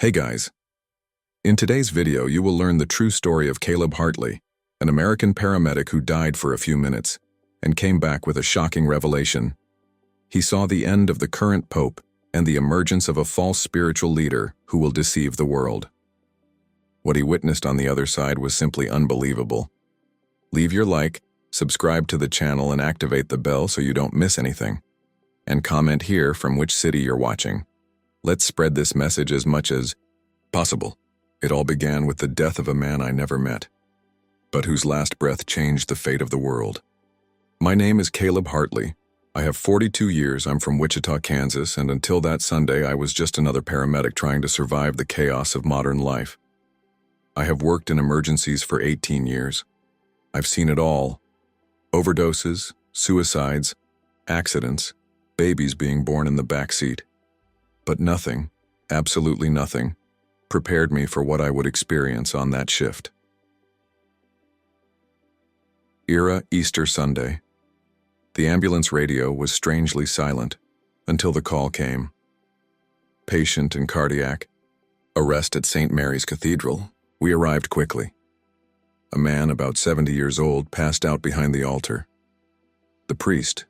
Hey guys, in today's video you will learn the true story of Caleb Hartley, an American paramedic who died for a few minutes and came back with a shocking revelation. He saw the end of the current pope and the emergence of a false spiritual leader who will deceive the world. What he witnessed on the other side was simply unbelievable. Leave your like, subscribe to the channel and activate the bell so you don't miss anything. And comment here from which city you're watching. Let's spread this message as much as possible. It all began with the death of a man I never met, but whose last breath changed the fate of the world. My name is Caleb Hartley. I have 42 years, I'm from Wichita, Kansas, and until that Sunday I was just another paramedic trying to survive the chaos of modern life. I have worked in emergencies for 18 years. I've seen it all. Overdoses, suicides, accidents, babies being born in the backseat. But nothing, absolutely nothing, prepared me for what I would experience on that shift. Era Easter Sunday. The ambulance radio was strangely silent until the call came. Patient and cardiac. Arrest at St. Mary's Cathedral. We arrived quickly. A man about 70 years old passed out behind the altar. The priest.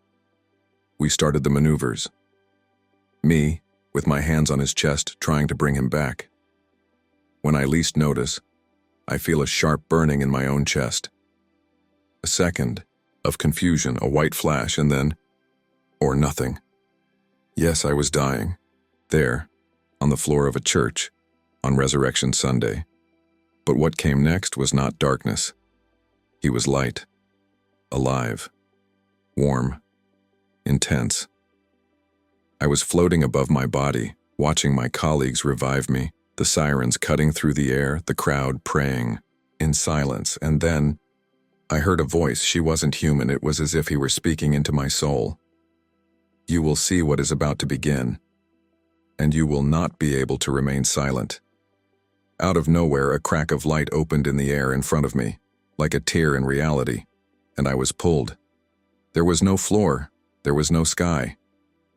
We started the maneuvers. Me, with my hands on his chest, trying to bring him back. When I least notice, I feel a sharp burning in my own chest. A second of confusion, a white flash, and then, or nothing. Yes, I was dying. There, on the floor of a church, on Resurrection Sunday. But what came next was not darkness. He was light, alive, warm, intense. I was floating above my body, watching my colleagues revive me, the sirens cutting through the air, the crowd praying, in silence, and then I heard a voice. She wasn't human, it was as if he were speaking into my soul. You will see what is about to begin, and you will not be able to remain silent. Out of nowhere, a crack of light opened in the air in front of me, like a tear in reality, and I was pulled. There was no floor, there was no sky.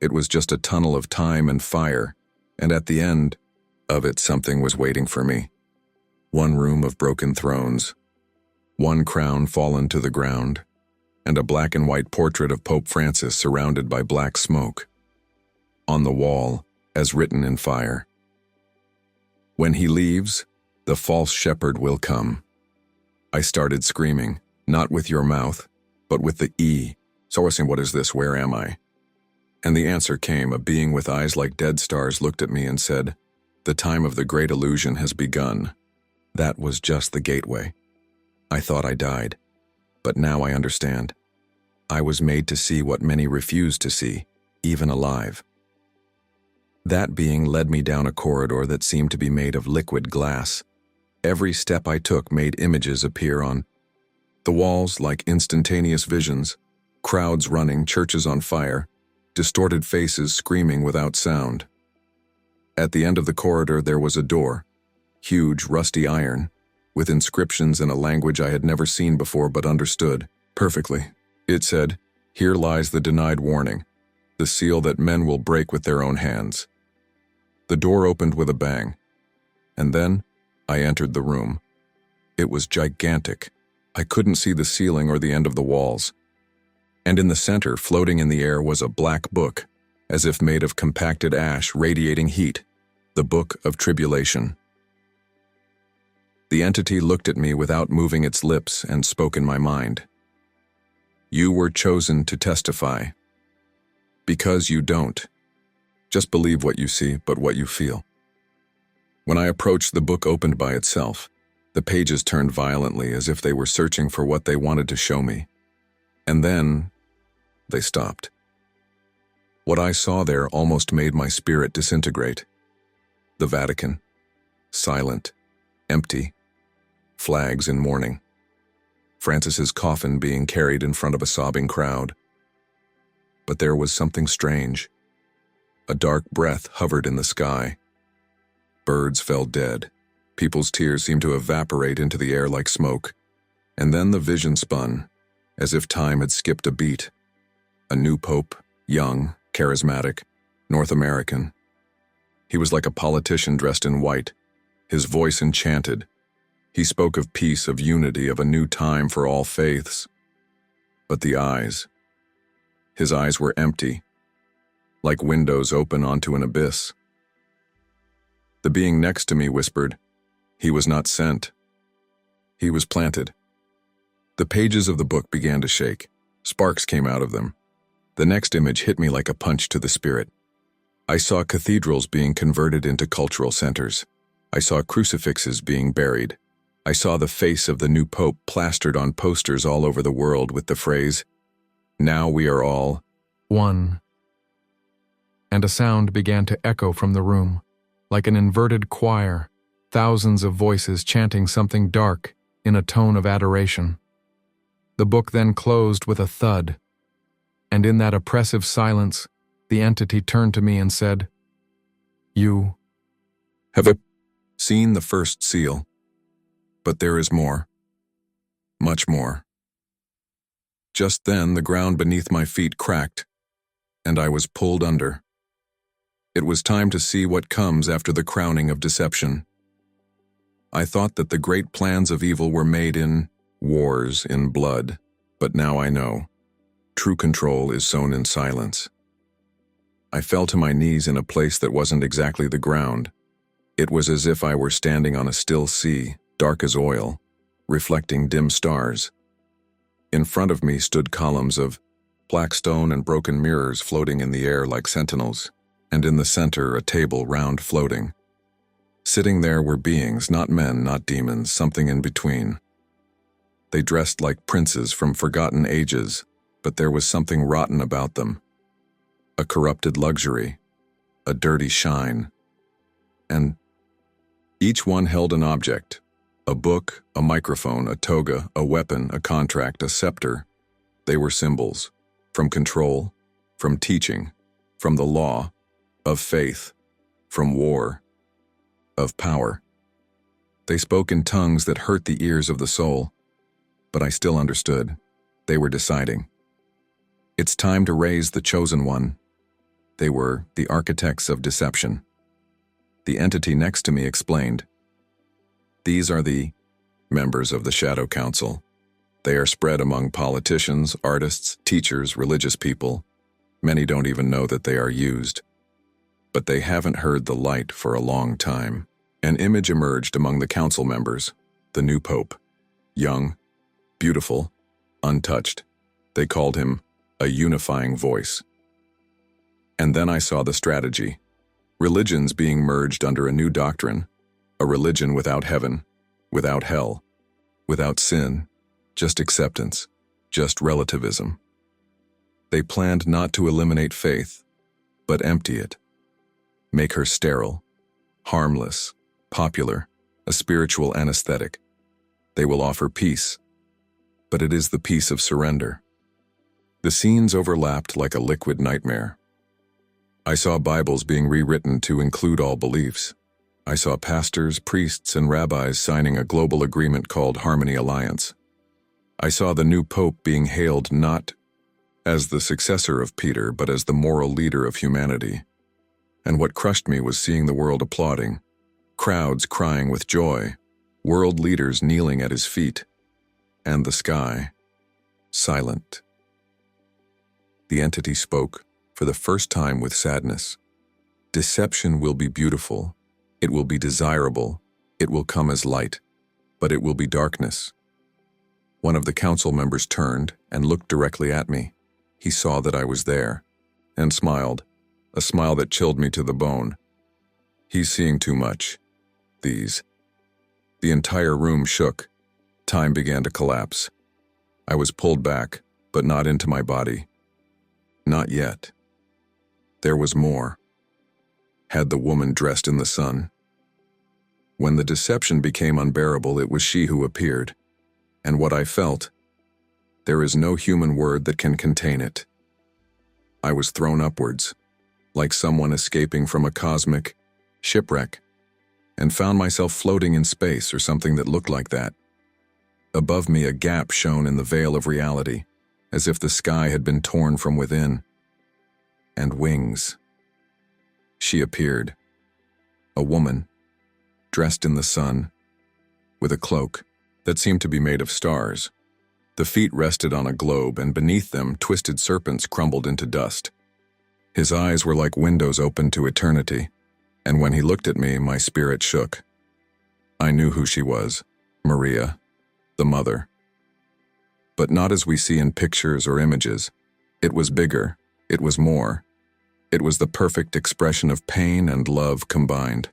It was just a tunnel of time and fire, and at the end of it something was waiting for me. One room of broken thrones, one crown fallen to the ground, and a black and white portrait of Pope Francis surrounded by black smoke. On the wall, as written in fire, "When he leaves, the false shepherd will come." I started screaming, not with your mouth, but with the E. So I said, "What is this? Where am I?" And the answer came. A being with eyes like dead stars looked at me and said, "The time of the great illusion has begun." That was just the gateway. I thought I died, but now I understand. I was made to see what many refused to see, even alive. That being led me down a corridor that seemed to be made of liquid glass. Every step I took made images appear on the walls like instantaneous visions, crowds running, churches on fire, distorted faces screaming without sound. At the end of the corridor there was a door, huge, rusty iron, with inscriptions in a language I had never seen before but understood perfectly. It said, "Here lies the denied warning, the seal that men will break with their own hands." The door opened with a bang, and then I entered the room. It was gigantic. I couldn't see the ceiling or the end of the walls. And in the center, floating in the air, was a black book, as if made of compacted ash radiating heat, the Book of Tribulation. The entity looked at me without moving its lips and spoke in my mind. "You were chosen to testify. Because you don't. Just believe what you see, but what you feel." When I approached, the book opened by itself. The pages turned violently as if they were searching for what they wanted to show me. And then they stopped. What I saw there almost made my spirit disintegrate. The Vatican, silent, empty, flags in mourning. Francis's coffin being carried in front of a sobbing crowd. But there was something strange. A dark breath hovered in the sky. Birds fell dead. People's tears seemed to evaporate into the air like smoke. And then the vision spun, as if time had skipped a beat. A new pope, young, charismatic, North American. He was like a politician dressed in white, his voice enchanted. He spoke of peace, of unity, of a new time for all faiths. But the eyes, his eyes were empty, like windows open onto an abyss. The being next to me whispered, "He was not sent. He was planted." The pages of the book began to shake. Sparks came out of them. The next image hit me like a punch to the spirit. I saw cathedrals being converted into cultural centers. I saw crucifixes being buried. I saw the face of the new pope plastered on posters all over the world with the phrase, "Now we are all one." And a sound began to echo from the room, like an inverted choir, thousands of voices chanting something dark in a tone of adoration. The book then closed with a thud, and in that oppressive silence, the entity turned to me and said, "You have seen the first seal, but there is more, much more." Just then, the ground beneath my feet cracked, and I was pulled under. It was time to see what comes after the crowning of deception. I thought that the great plans of evil were made in wars, in blood, but now I know. True control is sown in silence. I fell to my knees in a place that wasn't exactly the ground. It was as if I were standing on a still sea, dark as oil, reflecting dim stars. In front of me stood columns of black stone and broken mirrors floating in the air like sentinels, and in the center a table round floating. Sitting there were beings, not men, not demons, something in between. They dressed like princes from forgotten ages, but there was something rotten about them. A corrupted luxury, a dirty shine. And each one held an object, a book, a microphone, a toga, a weapon, a contract, a scepter. They were symbols, from control, from teaching, from the law, of faith, from war, of power. They spoke in tongues that hurt the ears of the soul, but I still understood. They were deciding. It's time to raise the chosen one. They were the architects of deception. The entity next to me explained, "These are the members of the Shadow Council. They are spread among politicians, artists, teachers, religious people. Many don't even know that they are used. But they haven't heard the light for a long time." An image emerged among the council members, the new pope. Young, beautiful, untouched. They called him a unifying voice. And then I saw the strategy. Religions being merged under a new doctrine. A religion without heaven, without hell, without sin, just acceptance, just relativism. They planned not to eliminate faith, but empty it. Make her sterile, harmless, popular, a spiritual anesthetic. They will offer peace, but it is the peace of surrender. The scenes overlapped like a liquid nightmare. I saw Bibles being rewritten to include all beliefs. I saw pastors, priests, and rabbis signing a global agreement called Harmony Alliance. I saw the new pope being hailed not as the successor of Peter, but as the moral leader of humanity. And what crushed me was seeing the world applauding, crowds crying with joy, world leaders kneeling at his feet, and the sky silent. The entity spoke, for the first time with sadness. Deception will be beautiful, it will be desirable, it will come as light, but it will be darkness. One of the council members turned and looked directly at me. He saw that I was there, and smiled, a smile that chilled me to the bone. He's seeing too much. The entire room shook. Time began to collapse. I was pulled back, but not into my body. Not yet. There was more. Had the woman dressed in the sun. When the deception became unbearable, it was she who appeared. And what I felt, there is no human word that can contain it. I was thrown upwards, like someone escaping from a cosmic shipwreck, and found myself floating in space or something that looked like that. Above me, a gap shone in the veil of reality, as if the sky had been torn from within. And wings. She appeared, A woman, dressed in the sun, with a cloak that seemed to be made of stars. The feet rested on a globe, and beneath them twisted serpents crumbled into dust. His eyes were like windows open to eternity, and when he looked at me, my spirit shook. I knew who she was, Maria, the mother. But not as we see in pictures or images. It was bigger, it was more. It was the perfect expression of pain and love combined.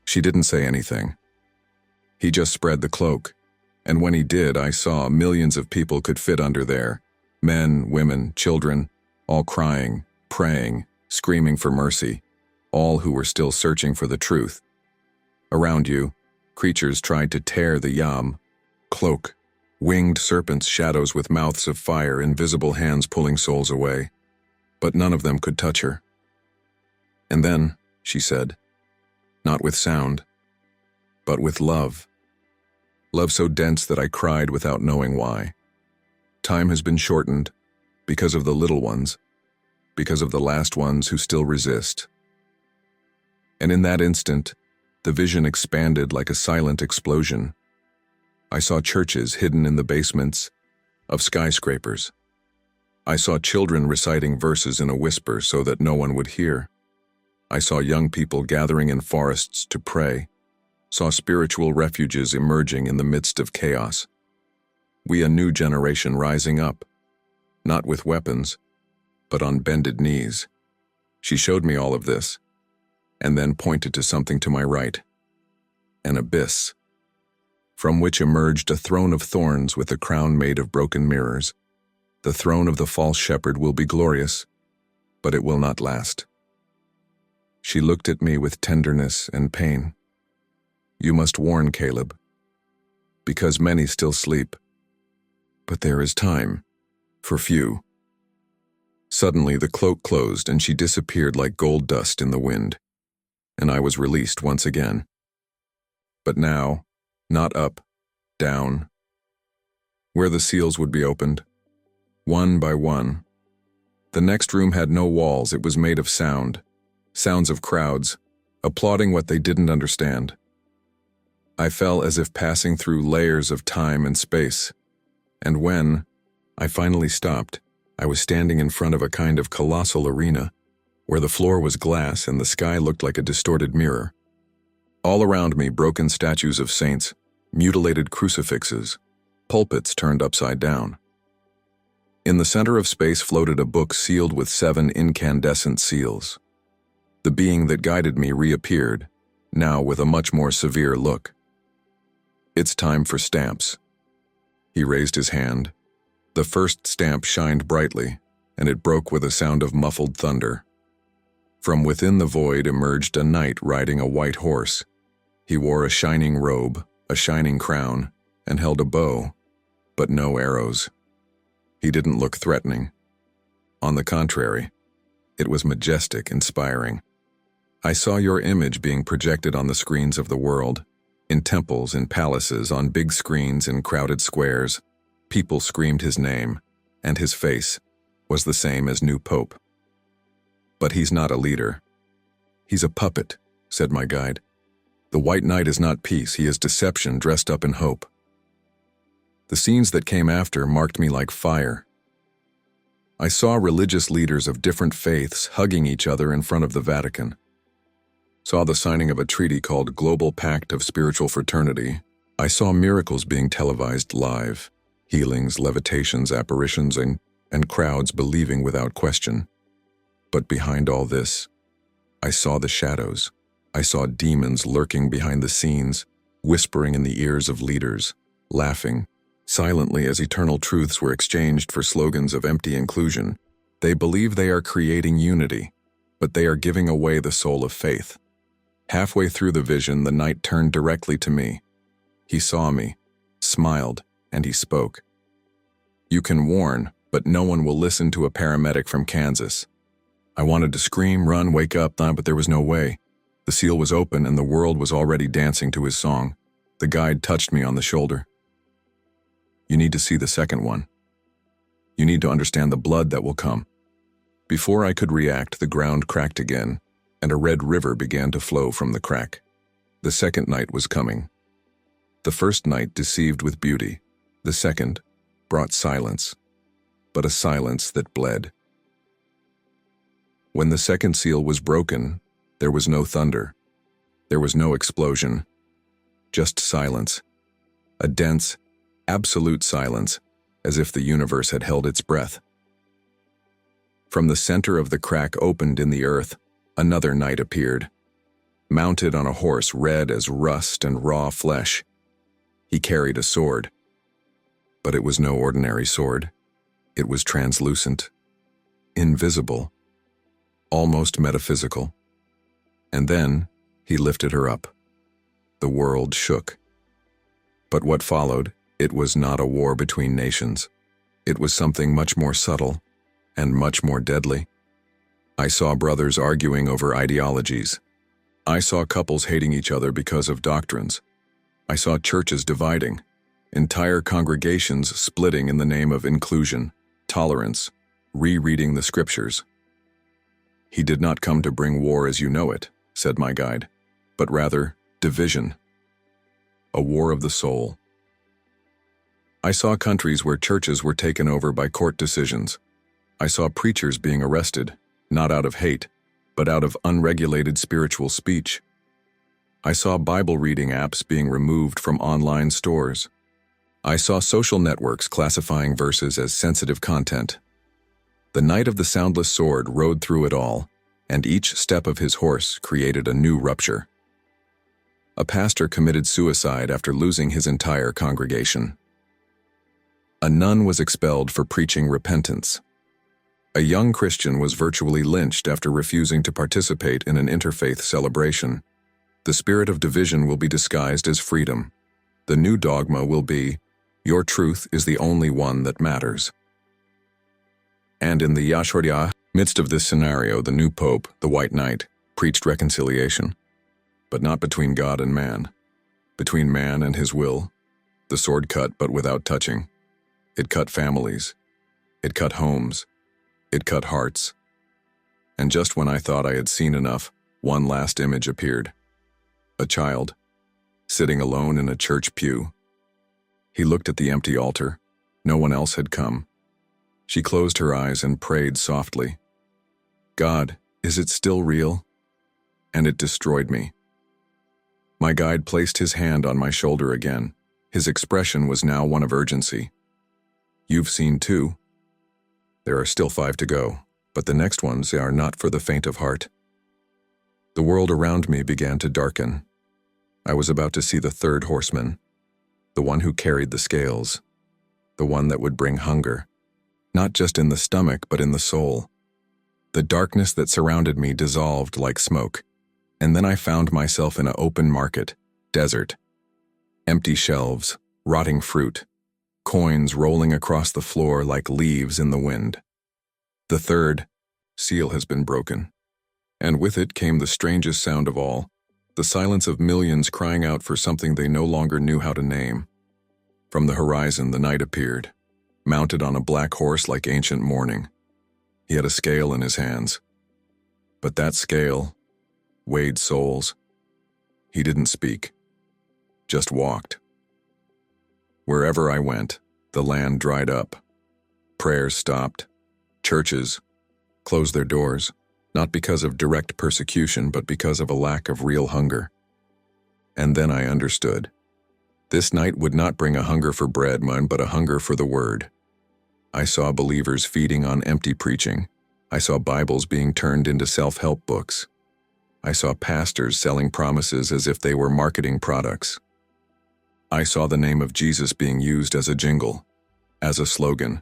She didn't say anything. He just spread the cloak, and when he did, I saw millions of people could fit under there. Men, women, children, all crying, praying, screaming for mercy, all who were still searching for the truth. Around you, creatures tried to tear the yam, cloak, winged serpents, shadows with mouths of fire, invisible hands pulling souls away. But none of them could touch her. And then, she said, not with sound, but with love. Love so dense that I cried without knowing why. Time has been shortened because of the little ones, because of the last ones who still resist. And in that instant, the vision expanded like a silent explosion. I saw churches hidden in the basements of skyscrapers. I saw children reciting verses in a whisper so that no one would hear. I saw young people gathering in forests to pray, saw spiritual refuges emerging in the midst of chaos. We, a new generation rising up, not with weapons, but on bended knees. She showed me all of this, and then pointed to something to my right, an abyss, from which emerged a throne of thorns with a crown made of broken mirrors. The throne of the false shepherd will be glorious, but it will not last. She looked at me with tenderness and pain. You must warn Caleb, because many still sleep. But there is time, for few. Suddenly the cloak closed and she disappeared like gold dust in the wind, and I was released once again. But now, not up, down, where the seals would be opened, one by one. The next room had no walls, it was made of sound, sounds of crowds, applauding what they didn't understand. I fell as if passing through layers of time and space, and when I finally stopped, I was standing in front of a kind of colossal arena, where the floor was glass and the sky looked like a distorted mirror. All around me, broken statues of saints, mutilated crucifixes, pulpits turned upside down. In the center of space floated a book sealed with 7 incandescent seals. The being that guided me reappeared, now with a much more severe look. It's time for stamps. He raised his hand. The first stamp shined brightly, and it broke with a sound of muffled thunder. From within the void emerged a knight riding a white horse. He wore a shining robe, a shining crown, and held a bow, but no arrows. He didn't look threatening. On the contrary, it was majestic, inspiring. I saw your image being projected on the screens of the world, in temples, in palaces, on big screens in crowded squares. People screamed his name, and his face was the same as new Pope. But he's not a leader. He's a puppet, said my guide. The White Knight is not peace, he is deception dressed up in hope. The scenes that came after marked me like fire. I saw religious leaders of different faiths hugging each other in front of the Vatican. Saw the signing of a treaty called Global Pact of Spiritual Fraternity. I saw miracles being televised live, healings, levitations, apparitions, and crowds believing without question. But behind all this, I saw the shadows. I saw demons lurking behind the scenes, whispering in the ears of leaders, laughing silently as eternal truths were exchanged for slogans of empty inclusion. They believe they are creating unity, but they are giving away the soul of faith. Halfway through the vision, the knight turned directly to me. He saw me, smiled, and he spoke. You can warn, but no one will listen to a paramedic from Kansas. I wanted to scream, run, wake up, but there was no way. The seal was open and the world was already dancing to his song. The guide touched me on the shoulder. You need to see the second one. You need to understand the blood that will come. Before I could react, the ground cracked again, and a red river began to flow from the crack. The second night was coming. The first night deceived with beauty. The second brought silence, but a silence that bled. When the second seal was broken, there was no thunder. There was no explosion. Just silence. A dense, absolute silence, as if the universe had held its breath. From the center of the crack opened in the earth, another knight appeared, mounted on a horse red as rust and raw flesh. He carried a sword. But it was no ordinary sword. It was translucent, invisible, almost metaphysical. And then he lifted her up. The world shook. But what followed, it was not a war between nations. It was something much more subtle and much more deadly. I saw brothers arguing over ideologies. I saw couples hating each other because of doctrines. I saw churches dividing, entire congregations splitting in the name of inclusion, tolerance, rereading the scriptures. He did not come to bring war as you know it, said my guide, but rather division. A war of the soul. I saw countries where churches were taken over by court decisions. I saw preachers being arrested, not out of hate, but out of unregulated spiritual speech. I saw Bible reading apps being removed from online stores. I saw social networks classifying verses as sensitive content. The knight of the soundless sword rode through it all, and each step of his horse created a new rupture. A pastor committed suicide after losing his entire congregation. A nun was expelled for preaching repentance. A young Christian was virtually lynched after refusing to participate in an interfaith celebration. The spirit of division will be disguised as freedom. The new dogma will be, your truth is the only one that matters. And in the Yashorya midst of this scenario, the new pope, the White Knight, preached reconciliation. But not between God and man. Between man and his will. The sword cut, but without touching. It cut families. It cut homes. It cut hearts. And just when I thought I had seen enough, one last image appeared. A child, sitting alone in a church pew. He looked at the empty altar. No one else had come. She closed her eyes and prayed softly. God, is it still real? And it destroyed me. My guide placed his hand on my shoulder again. His expression was now one of urgency. You've seen 2. There are still 5 to go, but the next ones are not for the faint of heart. The world around me began to darken. I was about to see the third horseman, the one who carried the scales, the one that would bring hunger, not just in the stomach but in the soul. The darkness that surrounded me dissolved like smoke, and then I found myself in an open market, desert, empty shelves, rotting fruit, coins rolling across the floor like leaves in the wind. The third seal has been broken, and with it came the strangest sound of all, the silence of millions crying out for something they no longer knew how to name. From the horizon, the knight appeared, mounted on a black horse like ancient mourning. He had a scale in his hands. But that scale weighed souls. He didn't speak, just walked. Wherever I went, the land dried up. Prayers stopped. Churches closed their doors, not because of direct persecution, but because of a lack of real hunger. And then I understood. This night would not bring a hunger for bread, but a hunger for the word. I saw believers feeding on empty preaching. I saw Bibles being turned into self-help books. I saw pastors selling promises as if they were marketing products. I saw the name of Jesus being used as a jingle, as a slogan,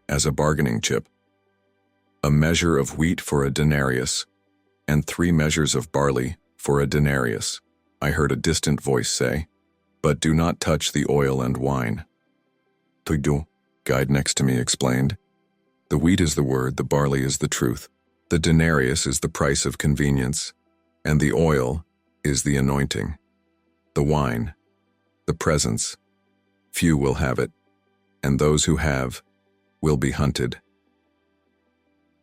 as a bargaining chip. A measure of wheat for a denarius, and 3 measures of barley for a denarius, I heard a distant voice say, but do not touch the oil and wine. Tuidu, guide next to me explained. The wheat is the word, the barley is the truth, the denarius is the price of convenience, and the oil is the anointing. The wine, the presence, few will have it, and those who have will be hunted.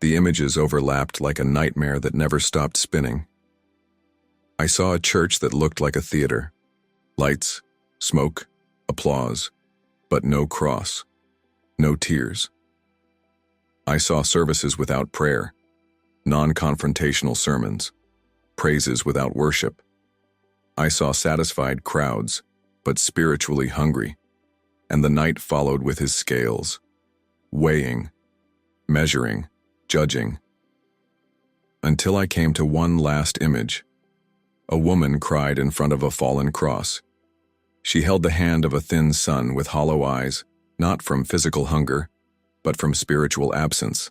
The images overlapped like a nightmare that never stopped spinning. I saw a church that looked like a theater. Lights, smoke, applause, but no cross, no tears. I saw services without prayer, non-confrontational sermons, praises without worship. I saw satisfied crowds, but spiritually hungry, and the night followed with his scales, weighing, measuring, judging, until I came to one last image. A woman cried in front of a fallen cross. She held the hand of a thin son with hollow eyes, not from physical hunger, but from spiritual absence.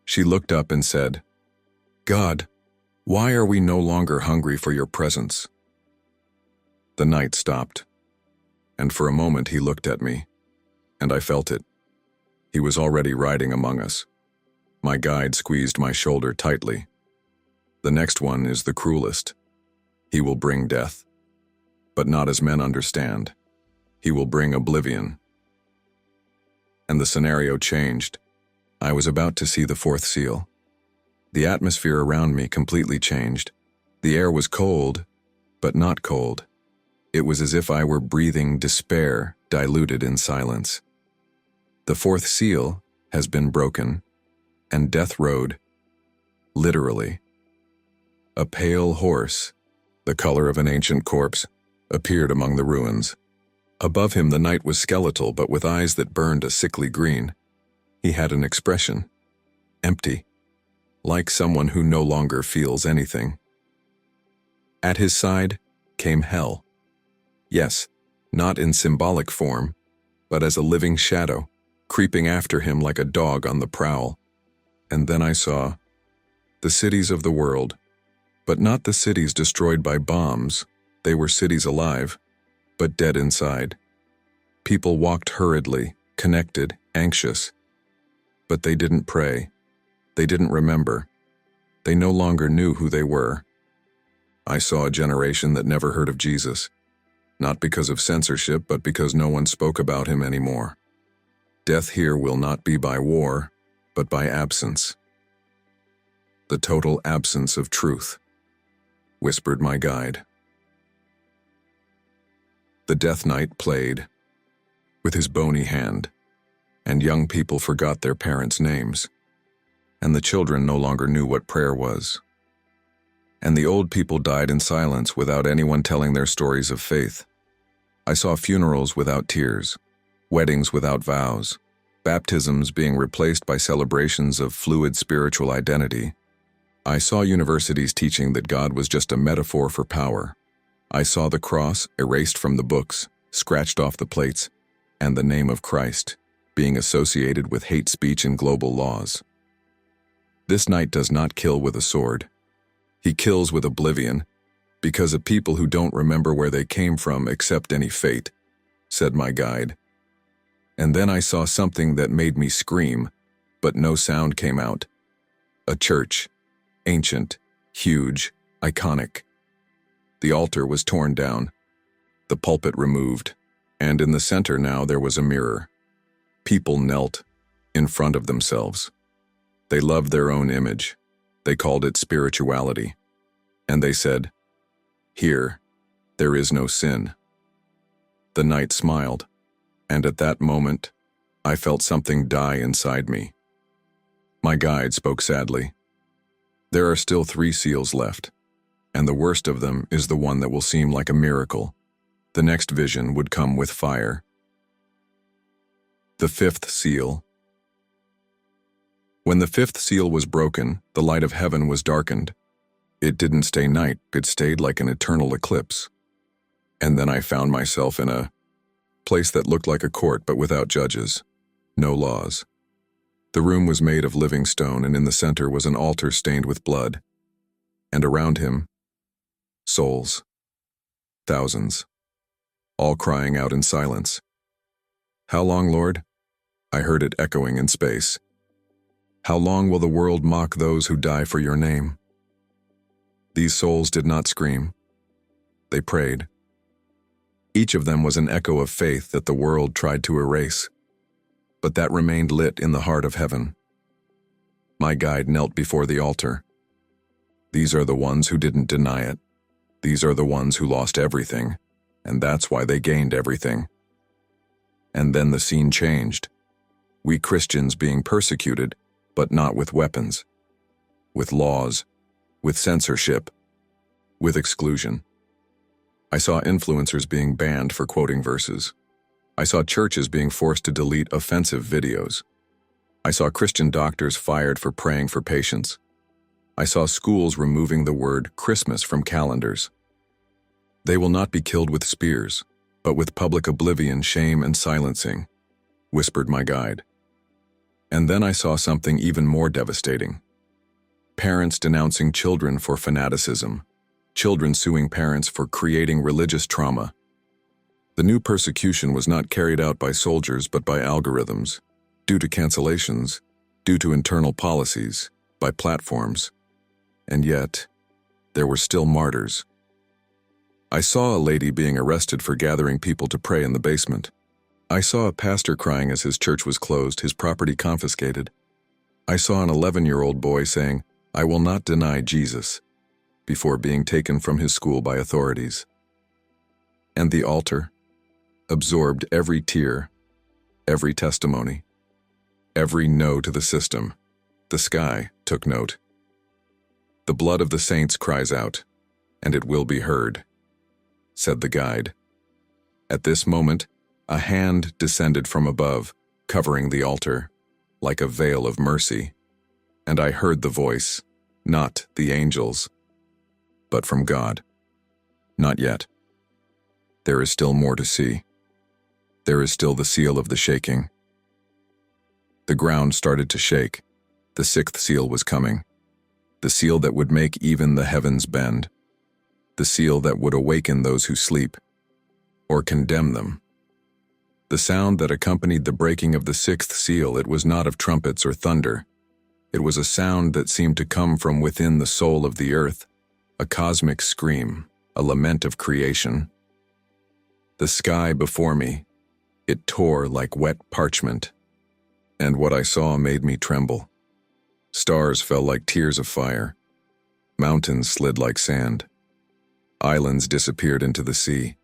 She looked up and said, "God, why are we no longer hungry for your presence?" The night stopped, and for a moment he looked at me, and I felt it. He was already riding among us. My guide squeezed my shoulder tightly. The next one is the cruelest. He will bring death, but not as men understand. He will bring oblivion. And the scenario changed. I was about to see the fourth seal. The atmosphere around me completely changed. The air was cold, but not cold. It was as if I were breathing despair diluted in silence. The fourth seal has been broken, and death rode, literally. A pale horse, the color of an ancient corpse, appeared among the ruins. Above him the knight was skeletal but with eyes that burned a sickly green. He had an expression, empty, like someone who no longer feels anything. At his side came hell. Yes, not in symbolic form, but as a living shadow, creeping after him like a dog on the prowl. And then I saw the cities of the world, but not the cities destroyed by bombs. They were cities alive, but dead inside. People walked hurriedly, connected, anxious. But they didn't pray. They didn't remember. They no longer knew who they were. I saw a generation that never heard of Jesus, not because of censorship, but because no one spoke about him anymore. Death here will not be by war, but by absence. The total absence of truth, whispered my guide. The Death Knight played with his bony hand, and young people forgot their parents' names, and the children no longer knew what prayer was. And the old people died in silence without anyone telling their stories of faith. I saw funerals without tears, weddings without vows, baptisms being replaced by celebrations of fluid spiritual identity. I saw universities teaching that God was just a metaphor for power. I saw the cross erased from the books, scratched off the plates, and the name of Christ being associated with hate speech and global laws. This knight does not kill with a sword. He kills with oblivion, because a people who don't remember where they came from accept any fate, said my guide. And then I saw something that made me scream, but no sound came out. A church, ancient, huge, iconic. The altar was torn down, the pulpit removed, and in the center now there was a mirror. People knelt in front of themselves. They loved their own image. They called it spirituality. And they said, "Here, there is no sin." The knight smiled, and at that moment, I felt something die inside me. My guide spoke sadly. There are still 3 seals left, and the worst of them is the one that will seem like a miracle. The next vision would come with fire. The 5th seal. When the 5th seal was broken, the light of heaven was darkened. It didn't stay night, it stayed like an eternal eclipse. And then I found myself in a place that looked like a court but without judges, no laws. The room was made of living stone, and in the center was an altar stained with blood. And around him, souls, thousands, all crying out in silence. "How long, Lord?" I heard it echoing in space. "How long will the world mock those who die for your name?" These souls did not scream. They prayed. Each of them was an echo of faith that the world tried to erase, but that remained lit in the heart of heaven. My guide knelt before the altar. These are the ones who didn't deny it, These are the ones who lost everything, and that's why they gained everything. And then the scene changed. We Christians being persecuted, but not with weapons, with laws, with censorship, with exclusion. I saw influencers being banned for quoting verses. I saw churches being forced to delete offensive videos. I saw Christian doctors fired for praying for patients. I saw schools removing the word Christmas from calendars. They will not be killed with spears, but with public oblivion, shame, and silencing, whispered my guide. And then I saw something even more devastating. Parents denouncing children for fanaticism, children suing parents for creating religious trauma. The new persecution was not carried out by soldiers but by algorithms, due to cancellations, due to internal policies, by platforms. And yet, there were still martyrs. I saw a lady being arrested for gathering people to pray in the basement. I saw a pastor crying as his church was closed, his property confiscated. I saw an 11-year-old boy saying, "I will not deny Jesus," before being taken from his school by authorities. And the altar absorbed every tear, every testimony, every no to the system. The sky took note. The blood of the saints cries out, and it will be heard, said the guide. At this moment, a hand descended from above, covering the altar, like a veil of mercy, and I heard the voice, not the angels, but from God. Not yet. There is still more to see. There is still the seal of the shaking. The ground started to shake. The sixth seal was coming. The seal that would make even the heavens bend. The seal that would awaken those who sleep, or condemn them. The sound that accompanied the breaking of the sixth seal, it was not of trumpets or thunder. It was a sound that seemed to come from within the soul of the earth, a cosmic scream, a lament of creation. The sky before me, it tore like wet parchment, and what I saw made me tremble. Stars fell like tears of fire. Mountains slid like sand. Islands disappeared into the sea.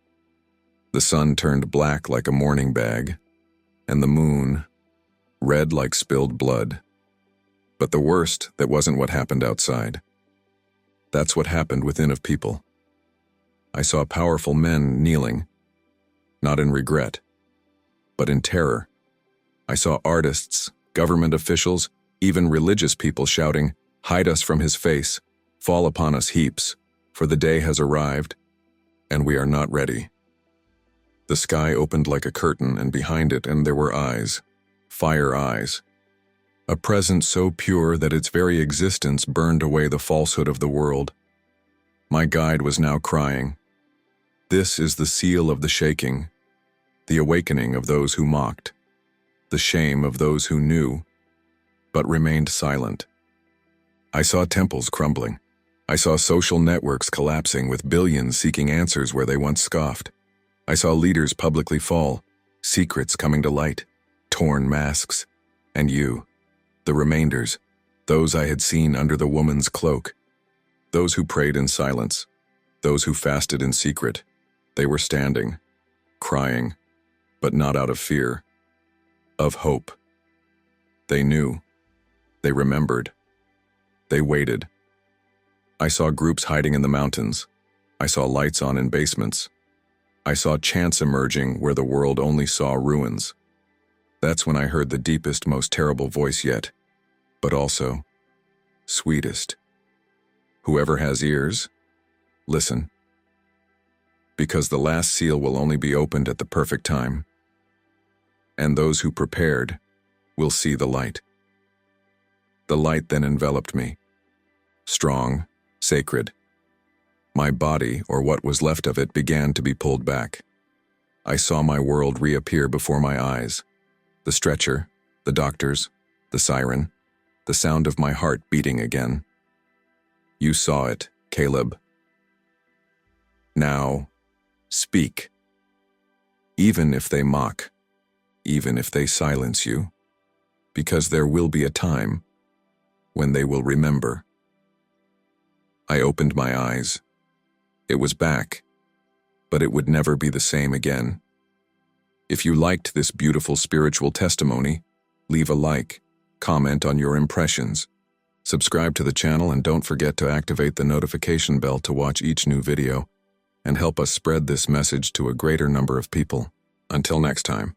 The sun turned black like a mourning bag, and the moon, red like spilled blood. But the worst, that wasn't what happened outside. That's what happened within of people. I saw powerful men kneeling, not in regret, but in terror. I saw artists, government officials, even religious people shouting, "Hide us from his face, fall upon us heaps, for the day has arrived, and we are not ready." The sky opened like a curtain, and behind it, and there were eyes, fire eyes. A presence so pure that its very existence burned away the falsehood of the world. My guide was now crying, "This is the seal of the shaking, the awakening of those who mocked, the shame of those who knew, but remained silent." I saw temples crumbling. I saw social networks collapsing with billions seeking answers where they once scoffed. I saw leaders publicly fall, secrets coming to light, torn masks, and you, the remainders, those I had seen under the woman's cloak, those who prayed in silence, those who fasted in secret. They were standing, crying, but not out of fear, of hope. They knew. They remembered. They waited. I saw groups hiding in the mountains. I saw lights on in basements. I saw chants emerging where the world only saw ruins. That's when I heard the deepest, most terrible voice yet, but also sweetest. Whoever has ears, listen. Because the last seal will only be opened at the perfect time, and those who prepared will see the light. The light then enveloped me, strong, sacred. My body, or what was left of it, began to be pulled back. I saw my world reappear before my eyes. The stretcher, the doctors, the siren, the sound of my heart beating again. You saw it, Caleb. Now, speak. Even if they mock, even if they silence you, because there will be a time when they will remember. I opened my eyes. It was back, but it would never be the same again. If you liked this beautiful spiritual testimony, leave a like, comment on your impressions, subscribe to the channel, and don't forget to activate the notification bell to watch each new video and help us spread this message to a greater number of people. Until next time.